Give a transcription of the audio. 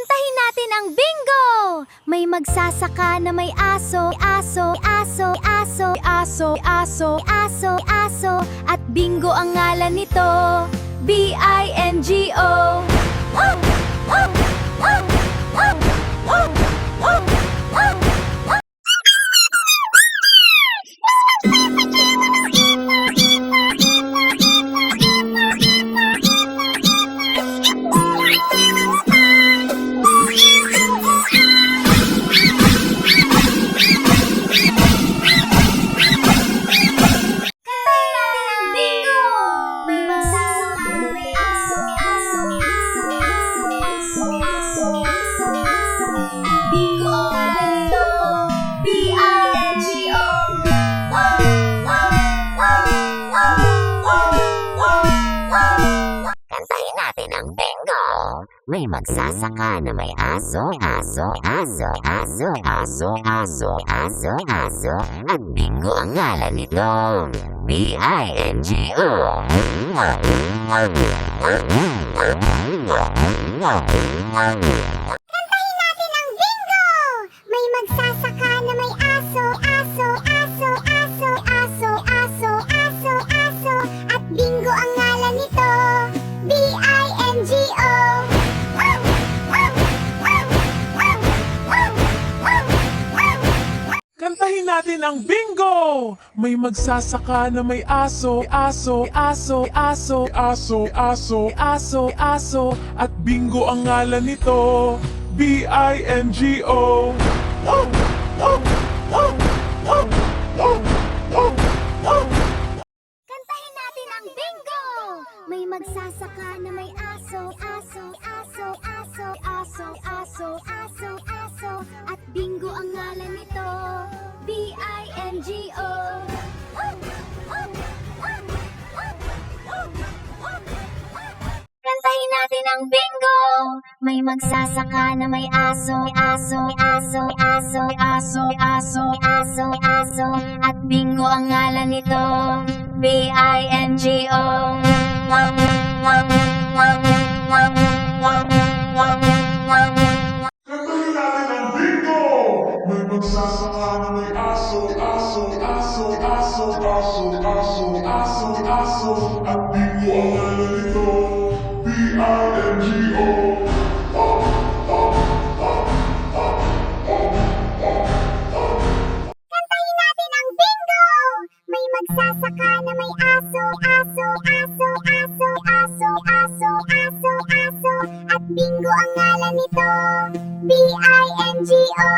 Kantahin natin ang bingo! May magsasaka na may aso, aso, aso, aso, aso, aso, aso, aso, at bingo ang ngalan nito. B-I-N-G-O. Oh! Oh! Oh! Oh! Oh! Oh! Kantahin natin ang bingo. May magsasaka na may aso, aso, aso, aso, aso, aso, aso, aso, at bingo ang ngalan nito. B-I-N-G-O. Kantahin natin ang bingo! May magsasaka na may aso, aso, aso, aso, aso, aso, aso, aso, at bingo ang ngalan nito. B-I-N-G-O. Kantahin natin ang bingo! May magsasaka na may aso, aso, aso, aso, aso, aso, aso, aso, at bingo ang ngalan nito. B-I-N-G-O. Oh! Oh! Oh! Oh! Oh! Oh! Oh! Kantahin natin ang bingo! May magsasaka na may aso, aso, aso, aso, aso, aso, aso, aso, at bingo ang ngalan nito. B-I-N-G-O. Kantahin natin ang bingo! May magsasaka na may aso, aso, aso, aso, aso, aso, aso, aso, at bingo ang ngalan nito. B-I-N-G-O. Kantahin natin ang bingo! May magsasaka na may aso, aso, aso, aso, aso, aso, aso, aso, at bingo ang ngalan nito. B-I-N-G-O. Oh! Oh! Oh! Oh! Oh! Oh! Kantahin natin ang bingo! May magsasaka na may aso, aso, aso, aso, aso, aso, aso, aso, at bingo ang ngalan nito. B-I-N-G-O.